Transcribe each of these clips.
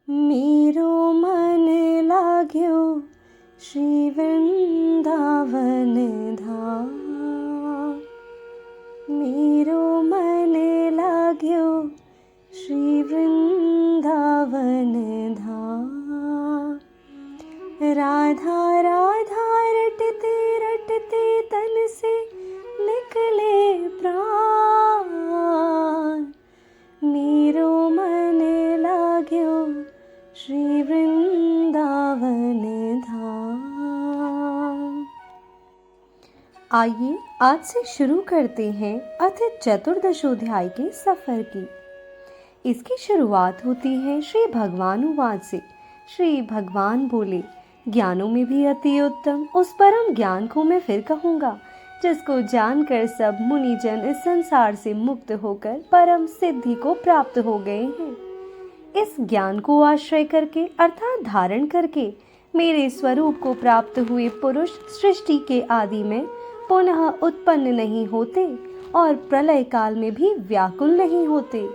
मेरो मन लाग्यो श्री वृंदावन धाम। मेरो मन लाग्यो श्री वृंदावन धाम। राधा राधा रटते रटते तन से निकले प्राण। मेरो मन लाग्यो श्री वृंदावन धाम। आइए आज से शुरू करते हैं अथ चतुर्दशोध्याय के सफर की। इसकी शुरुआत होती है श्री भगवान उवाच से। श्री भगवान बोले, ज्ञानों में भी अति उत्तम उस परम ज्ञान को मैं फिर कहूँगा जिसको जानकर सब मुनिजन इस संसार से मुक्त होकर परम सिद्धि को प्राप्त हो गए हैं। इस ज्ञान को आश्रय करके अर्थात धारण करके मेरे स्वरूप को प्राप्त हुए पुरुष सृष्टि के आदि में पुनः उत्पन्न नहीं होते और प्रलय काल में भी व्याकुल नहीं होते।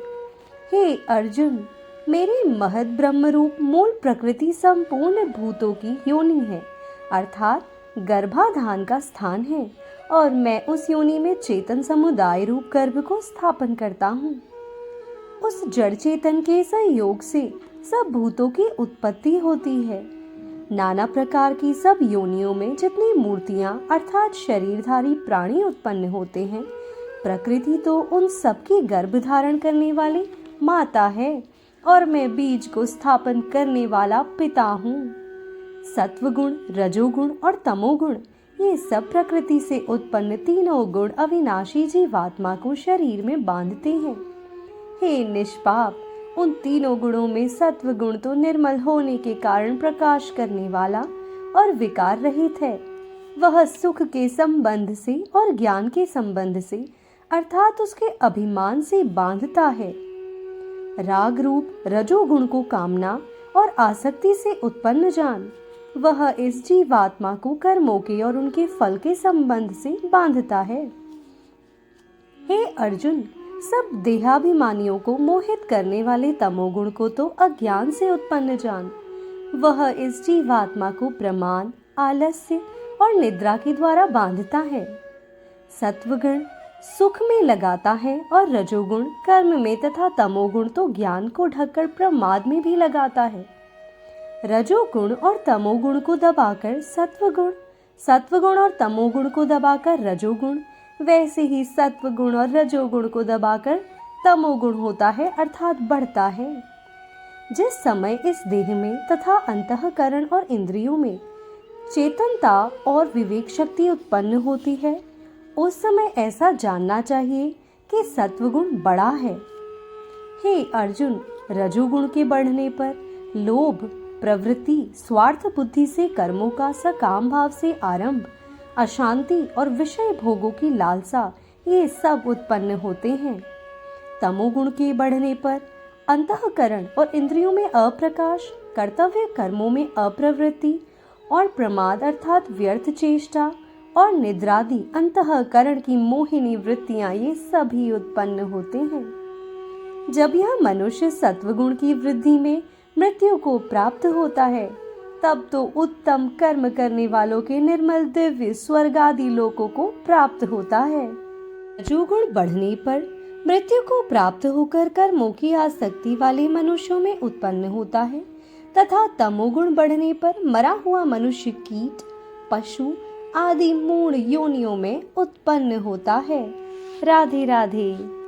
हे अर्जुन, मेरे महद ब्रह्म रूप मूल प्रकृति संपूर्ण भूतों की योनि है अर्थात गर्भाधान का स्थान है और मैं उस योनि में चेतन समुदाय रूप गर्भ को स्थापन करता हूँ। उस जड़ चेतन के संयोग से सब भूतों की उत्पत्ति होती है। नाना प्रकार की सब योनियों में जितनी मूर्तियां अर्थात शरीरधारी प्राणी उत्पन्न होते हैं, प्रकृति तो उन सब की गर्भ धारण करने वाली माता है और मैं बीज को स्थापन करने वाला पिता हूँ। सत्वगुण, रजोगुण और तमोगुण ये सब प्रकृति से उत्पन्न तीनों गुण अविनाशी जीवात्मा को शरीर में बांधते हैं। हे निष्पाप, उन तीनों गुणों में सत्व गुण तो निर्मल होने के कारण प्रकाश करने वाला और विकार रहित है। वह सुख के संबंध से और ज्ञान के संबंध से अर्थात उसके अभिमान से बांधता है। राग रूप रजोगुण को कामना और आसक्ति से उत्पन्न जान, वह इस जीवात्मा को कर्मों के और उनके फल के संबंध से बांधता है। हे अर्जुन, सब देहाभिमानियों को मोहित करने वाले तमोगुण को तो अज्ञान से उत्पन्न जान, वह इस जीवात्मा को प्रमाद, आलस्य और निद्रा के द्वारा बांधता है। सत्वगुण सुख में लगाता है और रजोगुण कर्म में तथा तमोगुण तो ज्ञान को ढककर प्रमाद में भी लगाता है। रजोगुण और तमोगुण को दबाकर सत्वगुण और तमोगुण को दबाकर रजोगुण, वैसे ही सत्वगुण और रजोगुण को दबाकर तमोगुण होता है अर्थात बढ़ता है। जिस समय इस देह में तथा अंतःकरण और इंद्रियों में चेतनता और विवेक शक्ति उत्पन्न होती है, उस समय ऐसा जानना चाहिए कि सत्वगुण बड़ा है। हे अर्जुन, रजोगुण के बढ़ने पर लोभ, प्रवृत्ति, स्वार्थ बुद्धि से कर्मों का सकाम भाव से आरंभ, अशांति और विषय भोगों की लालसा ये सब उत्पन्न होते हैं। तमोगुण के बढ़ने पर अंतःकरण और इंद्रियों में अप्रकाश, कर्तव्य कर्मों में अप्रवृत्ति और प्रमाद अर्थात व्यर्थ चेष्टा और निद्रादि अंतःकरण की मोहिनी वृत्तियां ये सभी उत्पन्न होते हैं। जब यह मनुष्य सत्वगुण की वृद्धि में मृत्यु को प्राप्त होता है, तब तो उत्तम कर्म करने वालों के निर्मल दिव्य स्वर्ग आदि लोकों को प्राप्त होता है। रजोगुण बढ़ने पर मृत्यु को प्राप्त होकर कर्मों की आसक्ति वाले मनुष्यों में उत्पन्न होता है तथा तमोगुण बढ़ने पर मरा हुआ मनुष्य कीट, पशु आदि मूढ़ योनियों में उत्पन्न होता है। राधे राधे।